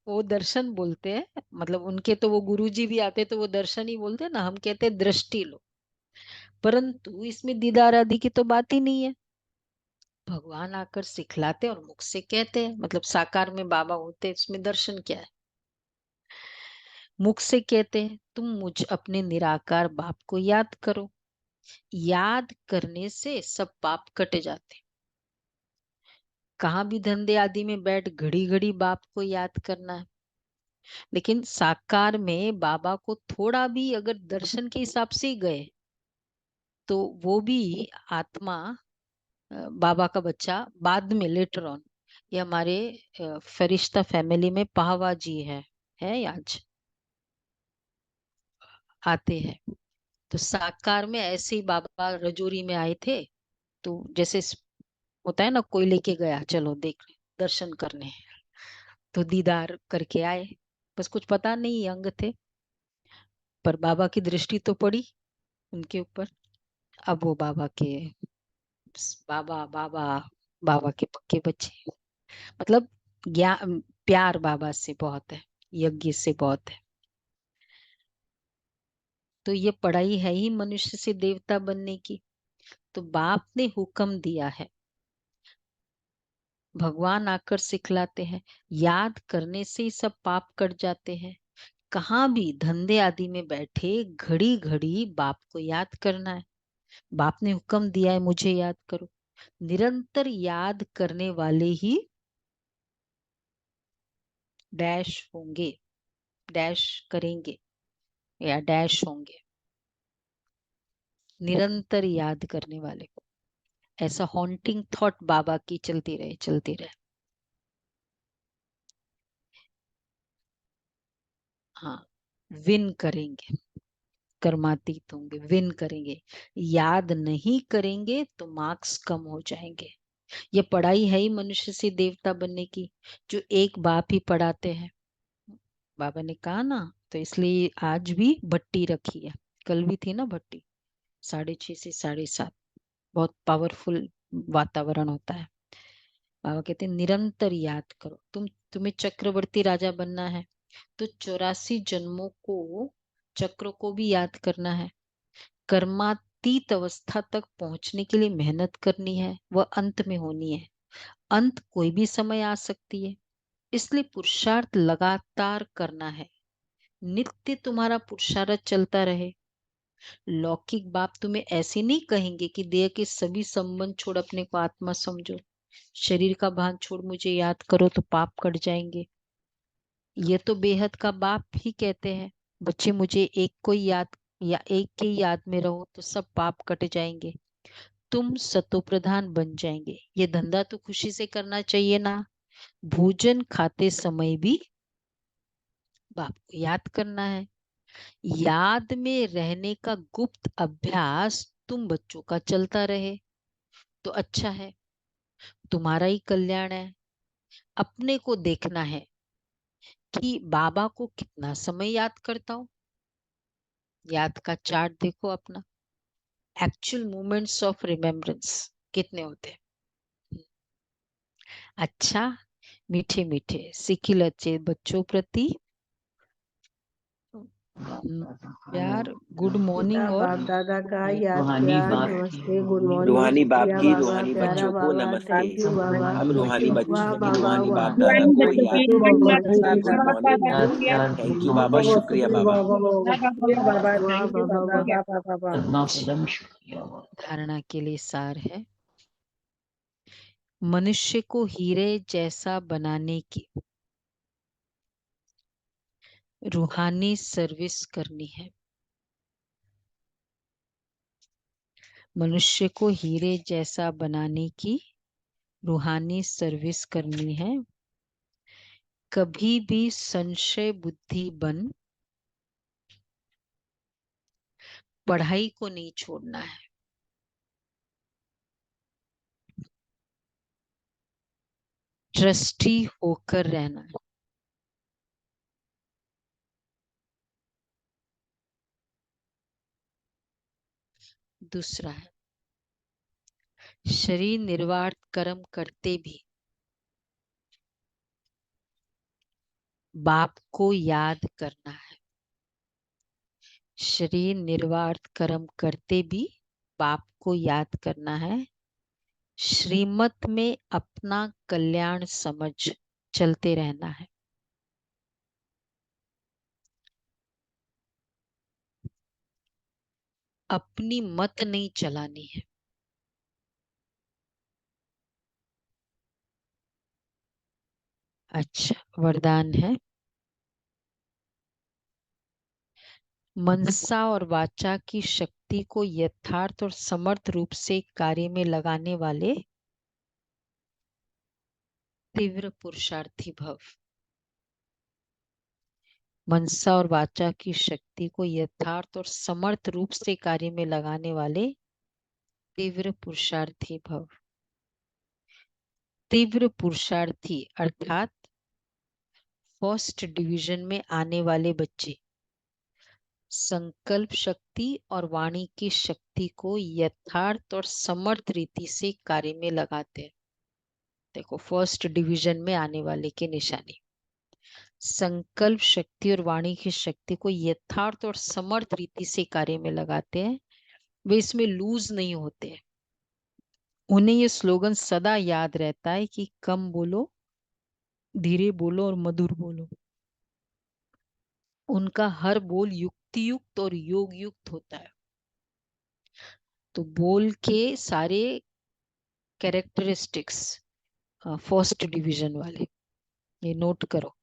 वो दर्शन बोलते हैं, मतलब उनके तो वो गुरुजी भी आते तो वो दर्शन ही बोलते हैं ना, हम कहते दृष्टि लो। परंतु इसमें दीदार आदि की तो बात ही नहीं है। भगवान आकर सिखलाते और मुख से कहते हैं, मतलब साकार में बाबा होते, इसमें दर्शन क्या है। मुख से कहते हैं तुम मुझ अपने निराकार बाप को याद करो। याद करने से सब पाप कट जाते। कहाँ भी धंधे आदि में बैठ घड़ी घड़ी बाप को याद करना है। लेकिन साकार में बाबा को थोड़ा भी अगर दर्शन के हिसाब से गए तो वो भी आत्मा, बाबा का बच्चा बाद में लेटर ऑन ये हमारे फरिश्ता फैमिली में पाहवा जी है आज आते हैं। तो साकार में ऐसे ही बाबा रजौरी में आए थे, तो जैसे होता है ना, कोई लेके गया, चलो देख दर्शन करने, तो दीदार करके आए। बस कुछ पता नहीं यंग थे, पर बाबा की दृष्टि तो पड़ी उनके ऊपर। अब वो बाबा के बाबा बाबा बाबा के पक्के बच्चे, मतलब ज्ञान प्यार बाबा से बहुत है, यज्ञ से बहुत है। तो ये पढ़ाई है ही मनुष्य से देवता बनने की। तो बाप ने हुक्म दिया है, भगवान आकर सिखलाते हैं, याद करने से ही सब पाप कट जाते हैं। कहाँ भी धंधे आदि में बैठे घड़ी घड़ी बाप को याद करना है। बाप ने हुक्म दिया है मुझे याद करो। निरंतर याद करने वाले ही डैश होंगे, डैश करेंगे या डैश होंगे। निरंतर याद करने वाले को, ऐसा हॉन्टिंग थॉट बाबा की चलती रहे चलती रहे। हाँ, विन करेंगे, कर्मातीत होंगे, विन करेंगे। याद नहीं करेंगे तो मार्क्स कम हो जाएंगे। ये पढ़ाई है ही मनुष्य से देवता बनने की, जो एक बाप ही पढ़ाते हैं। बाबा ने कहा ना, तो इसलिए आज भी भट्टी रखी है। कल भी थी ना भट्टी, 6:30 से 7:30, बहुत पावरफुल वातावरण होता है। बाबा कहते हैं निरंतर याद करो। तुम्हें चक्रवर्ती राजा बनना है, तो 84 जन्मों को, चक्र को भी याद करना है। कर्मातीत अवस्था तक पहुंचने के लिए मेहनत करनी है, वह अंत में होनी है। अंत कोई भी समय आ सकती है, इसलिए पुरुषार्थ लगातार करना है। नित्य तुम्हारा पुरुषार्थ चलता रहे। लौकिक बाप तुम्हें ऐसे नहीं कहेंगे कि देह के सभी संबंध छोड़ अपने को आत्मा समझो, शरीर का भान छोड़ मुझे याद करो तो पाप कट जाएंगे। ये तो बेहद का बाप ही कहते हैं, बच्चे मुझे एक को याद या एक के याद में रहो तो सब पाप कट जाएंगे, तुम सतो प्रधान बन जाएंगे। ये धंधा तो खुशी से करना चाहिए ना। भोजन खाते समय भी बाप को याद करना है। याद में रहने का गुप्त अभ्यास तुम बच्चों का चलता रहे तो अच्छा है, तुम्हारा ही कल्याण है। अपने को देखना है कि बाबा को कितना समय याद करता हूँ। याद का चार्ट देखो अपना, एक्चुअल मोमेंट्स ऑफ रिमेम्बरेंस कितने होते हैं। अच्छा, मीठे मीठे सिखी लचे बच्चों प्रति प्यार, गुड मॉर्निंग और बाप दादा का याद रूहानी किया, बाप नमस्ते, की, गुड मॉर्निंग, रूहानी बाप शुक्रिया की, बाबा, रूहानी प्यारा बच्चों को बाबा, नमस्ते। थैंक यू बाबा, हम रूहानी वाह बाबा रूहानी वाह, बाप दादा को याद थैंक यू बाबा, करते थैंक हैं। यू गुड मॉर्निंग, याद प्यार good thank you Baba, morning, शुक्रिया बाबा। बाबा, वाह थैंक यू बाबा बाबा, वाह। बाबा। सदमा सदम शुक्रिया बाबा। धारणा के लिए सार है, मनुष्य को हीरे जैसा बनाने की रूहानी सर्विस करनी है। मनुष्य को हीरे जैसा बनाने की रूहानी सर्विस करनी है। कभी भी संशय बुद्धि बन पढ़ाई को नहीं छोड़ना है। ट्रस्टी होकर रहना है। दूसरा है, शरीर निर्वाह कर्म करते भी बाप को याद करना है। शरीर निर्वाह कर्म करते भी बाप को याद करना है। श्रीमत में अपना कल्याण समझ चलते रहना है। अपनी मत नहीं चलानी है। अच्छा, वरदान है, मनसा और वाचा की शक्ति को यथार्थ और समर्थ रूप से कार्य में लगाने वाले तीव्र पुरुषार्थी भव। मनसा और वाचा की शक्ति को यथार्थ और समर्थ रूप से कार्य में लगाने वाले तीव्र पुरुषार्थी भव। तीव्र पुरुषार्थी अर्थात फर्स्ट डिवीजन में आने वाले बच्चे संकल्प शक्ति और वाणी की शक्ति को यथार्थ और समर्थ रीति से कार्य में लगाते हैं। देखो, फर्स्ट डिवीजन में आने वाले की निशानी, संकल्प शक्ति और वाणी की शक्ति को यथार्थ और समर्थ रीति से कार्य में लगाते हैं। वे इसमें लूज नहीं होते हैं। उन्हें ये स्लोगन सदा याद रहता है कि कम बोलो, धीरे बोलो और मधुर बोलो। उनका हर बोल युक्ति युक्त और योग युक्त होता है। तो बोल के सारे कैरेक्टरिस्टिक्स फर्स्ट डिवीजन वाले ये नोट करो।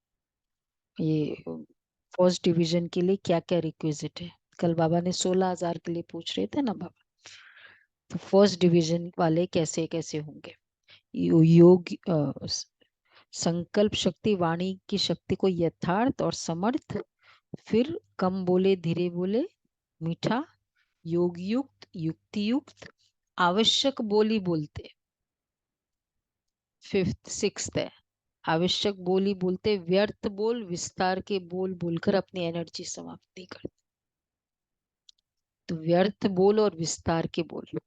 ये फर्स्ट डिवीजन के लिए क्या क्या रिक्विजिट है, कल बाबा ने 16,000 के लिए पूछ रहे थे ना बाबा, तो फर्स्ट डिवीजन वाले कैसे कैसे होंगे। योग संकल्प शक्ति वाणी की शक्ति को यथार्थ और समर्थ, फिर कम बोले धीरे बोले मीठा, योग युक्त युक्ति युक्त, आवश्यक बोली बोलते। फिफ्थ सिक्स्थ है, आवश्यक बोली बोलते, व्यर्थ बोल विस्तार के बोल बोलकर अपनी एनर्जी समाप्त नहीं करते। तो व्यर्थ बोल और विस्तार के बोल,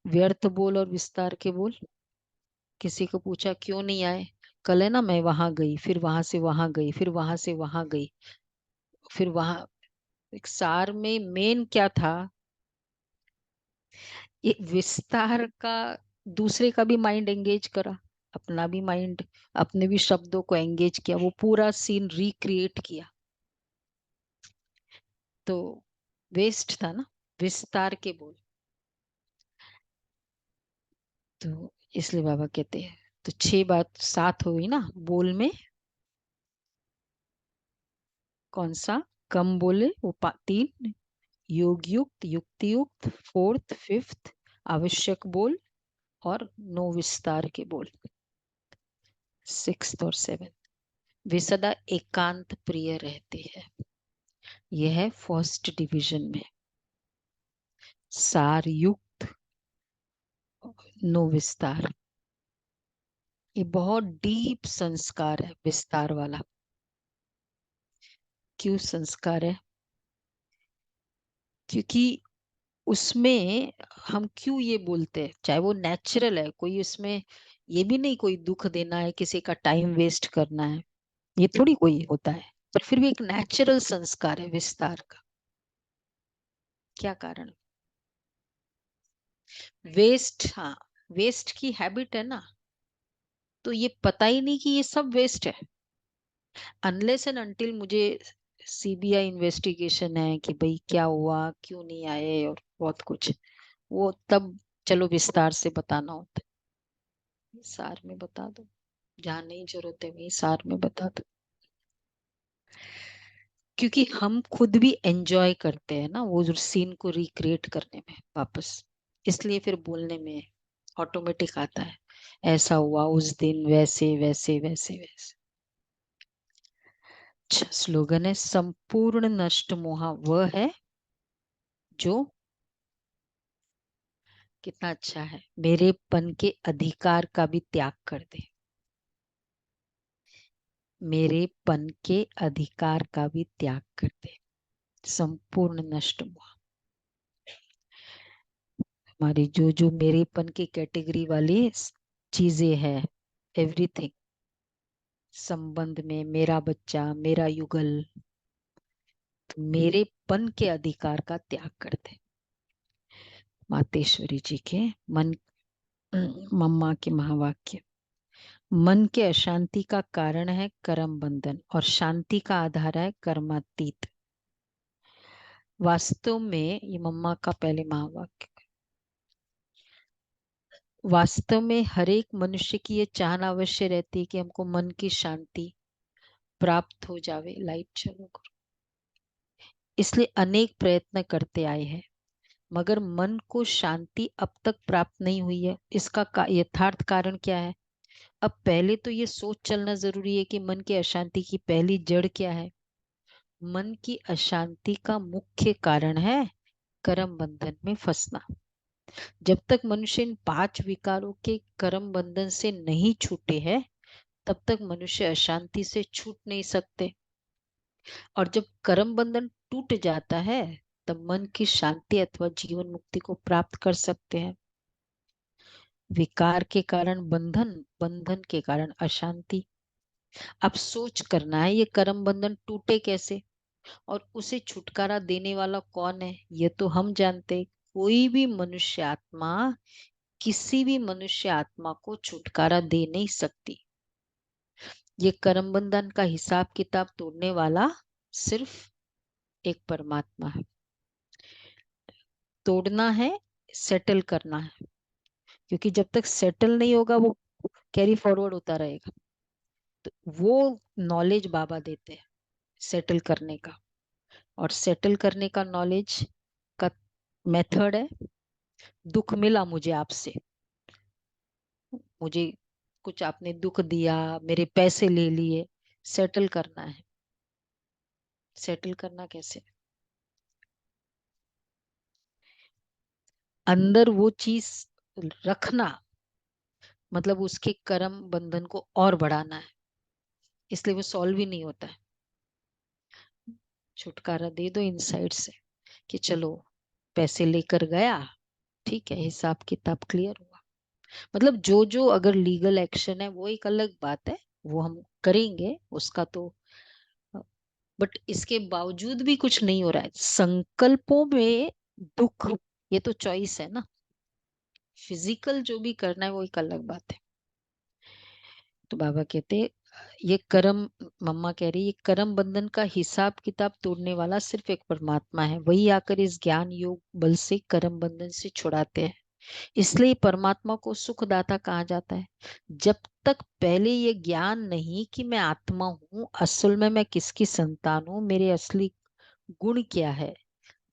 व्यर्थ बोल और विस्तार के बोल। किसी को पूछा क्यों नहीं आए, कल है ना मैं वहां गई, फिर वहां से वहां गई, फिर वहां से वहां गई, फिर वहां। एक सार में मेन क्या था, ये विस्तार का दूसरे का भी माइंड एंगेज करा, अपना भी माइंड, अपने भी शब्दों को एंगेज किया, वो पूरा सीन रिक्रिएट किया। तो वेस्ट था ना विस्तार के बोल। तो इसलिए बाबा कहते हैं, तो 6 बात 7 हो गई ना बोल में। कौन सा, कम बोले वो 3, योग युक्त युक्ति युक्त 4th 5th, आवश्यक बोल और नो विस्तार के बोल 6th और 7th। वे सदा एकांत प्रिय रहते हैं। यह है फर्स्ट डिवीजन में, सार युक्त नो विस्तार। ये बहुत डीप संस्कार है विस्तार वाला। क्यों संस्कार है, क्योंकि उसमें हम क्यों ये बोलते हैं, चाहे वो नेचुरल है, कोई उसमें ये भी नहीं कोई दुख देना है, किसी का टाइम वेस्ट करना है, ये थोड़ी कोई होता है, पर फिर भी एक नेचुरल संस्कार है विस्तार का। क्या कारण, वेस्ट, हाँ वेस्ट की हैबिट है ना, तो ये पता ही नहीं कि ये सब वेस्ट है। अनलेस एंड अनटिल मुझे सीबीआई इन्वेस्टिगेशन है कि भाई क्या हुआ, क्यों नहीं आए और बहुत कुछ, वो तब चलो विस्तार से बताना होता है। सार में बता दो, जहाँ नहीं जरूरत है वही सार में बता दो। क्योंकि हम खुद भी एंजॉय करते हैं ना वो सीन को रिक्रिएट करने में वापस, इसलिए फिर बोलने में ऑटोमेटिक आता है, ऐसा हुआ उस दिन, वैसे वैसे वैसे वैसे। अच्छा स्लोगन है, संपूर्ण नष्ट मोह वह है जो, कितना अच्छा है, मेरेपन के अधिकार का भी त्याग कर दे। मेरेपन के अधिकार का भी त्याग कर दे, संपूर्ण नष्ट मोह। हमारी जो जो मेरेपन की कैटेगरी वाली चीजें है, एवरीथिंग, संबंध में मेरा बच्चा, मेरा युगल, तो मेरेपन के अधिकार का त्याग कर दे। मातेश्वरी जी के मन, मम्मा के महावाक्य, मन के अशांति का कारण है कर्म बंधन और शांति का आधार है कर्मातीत। वास्तव में ये मम्मा का पहले महावाक्य, वास्तव में हर एक मनुष्य की ये चाहना अवश्य रहती है कि हमको मन की शांति प्राप्त हो जावे। लाइट चलो करो, इसलिए अनेक प्रयत्न करते आए हैं, मगर मन को शांति अब तक प्राप्त नहीं हुई है। इसका यथार्थ कारण क्या है, अब पहले तो ये सोच चलना जरूरी है कि मन की अशांति की पहली जड़ क्या है। मन की अशांति का मुख्य कारण है कर्म बंधन में फंसना। जब तक मनुष्य इन 5 विकारों के कर्म बंधन से नहीं छूटे हैं, तब तक मनुष्य अशांति से छूट नहीं सकते। और जब कर्म बंधन टूट जाता है, तब मन की शांति अथवा जीवन मुक्ति को प्राप्त कर सकते हैं। विकार के कारण बंधन, बंधन के कारण अशांति। अब सोच करना है ये कर्म बंधन टूटे कैसे, और उसे छुटकारा देने वाला कौन है, ये तो हम जानते हैं। कोई भी मनुष्य आत्मा किसी भी मनुष्य आत्मा को छुटकारा दे नहीं सकती। ये कर्म बंधन का हिसाब किताब तोड़ने वाला सिर्फ एक परमात्मा है। तोड़ना है, सेटल करना है, क्योंकि जब तक सेटल नहीं होगा वो कैरी फॉरवर्ड होता रहेगा। तो वो नॉलेज बाबा देते हैं सेटल करने का। और सेटल करने का नॉलेज का मेथड है, दुख मिला मुझे आपसे, मुझे कुछ आपने दुख दिया, मेरे पैसे ले लिए, सेटल करना है। सेटल करना कैसे? अंदर वो चीज रखना, मतलब उसके कर्म बंधन को और बढ़ाना है, इसलिए वो सॉल्व ही नहीं होता है। छुटकारा दे दो इनसाइड से कि चलो पैसे लेकर गया, ठीक है, हिसाब किताब क्लियर हुआ। मतलब जो जो अगर लीगल एक्शन है वो एक अलग बात है, वो हम करेंगे उसका तो, बट इसके बावजूद भी कुछ नहीं हो रहा है। संकल्पों में दुख, ये तो चॉइस है ना। फिजिकल जो भी करना है वो एक अलग बात है। तो बाबा कहते ये कर्म, मम्मा कह रही ये कर्म बंधन का हिसाब किताब तोड़ने वाला सिर्फ एक परमात्मा है। वही आकर इस ज्ञान योग बल से कर्म बंधन से छुड़ाते हैं। इसलिए परमात्मा को सुखदाता कहा जाता है। जब तक पहले ये ज्ञान नहीं कि मैं आत्मा हूँ, असल में मैं किसकी संतान हूँ, मेरे असली गुण क्या है,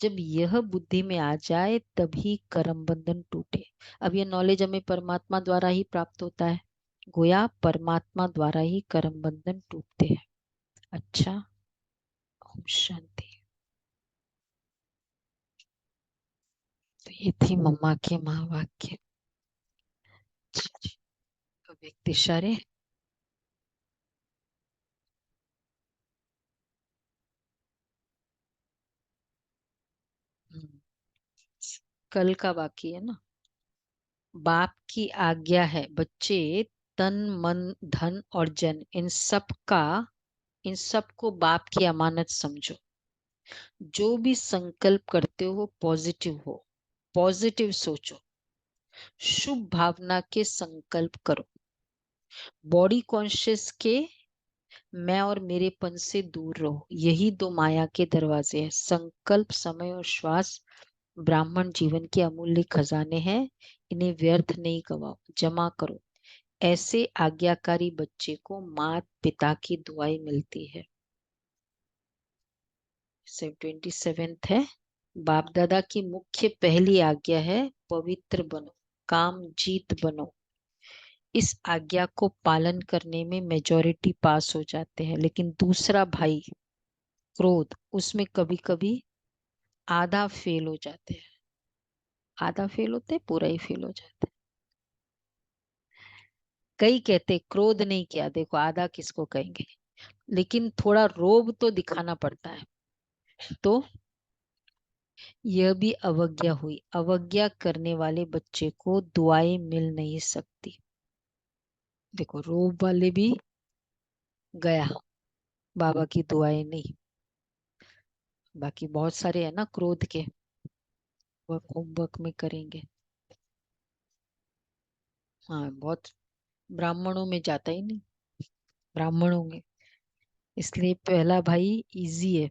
जब यह बुद्धि में आ जाए तभी कर्म बंधन टूटे। अब यह नॉलेज हमें परमात्मा द्वारा ही प्राप्त होता है। गोया परमात्मा द्वारा ही कर्म बंधन टूटते हैं। अच्छा, ओम शांति। तो ये थी मम्मा के महावाक्य। तो व्यक्ति इशारे। कल का बाकी है ना। बाप की आज्ञा है बच्चे, तन मन धन और जन, इन सब को बाप की अमानत समझो। जो भी संकल्प करते हो पॉजिटिव हो, पॉजिटिव सोचो, शुभ भावना के संकल्प करो। बॉडी कॉन्शियस के मैं और मेरेपन से दूर रहो। यही 2 माया के दरवाजे हैं। संकल्प, समय और श्वास ब्राह्मण जीवन के अमूल्य खजाने हैं। इन्हें व्यर्थ नहीं गवाओ, जमा करो। ऐसे आज्ञाकारी बच्चे को माता पिता की दुआएं मिलती है। 27th है। बाप दादा की मुख्य पहली आज्ञा है पवित्र बनो, काम जीत बनो। इस आज्ञा को पालन करने में मेजॉरिटी पास हो जाते हैं, लेकिन दूसरा भाई क्रोध, उसमें कभी कभी आधा फेल हो जाते हैं। आधा फेल होते हैं, पूरा ही फेल हो जाता है। कई कहते क्रोध नहीं किया, देखो आधा किसको कहेंगे, लेकिन थोड़ा रोब तो दिखाना पड़ता है। तो यह भी अवज्ञा हुई। अवज्ञा करने वाले बच्चे को दुआएं मिल नहीं सकती। देखो रोब वाले भी गया, बाबा की दुआएं नहीं। बाकी बहुत सारे है ना क्रोध के, वर्क होमवर्क में करेंगे। हाँ, बहुत ब्राह्मणों में जाता ही नहीं, ब्राह्मणों में। इसलिए पहला भाई इजी है,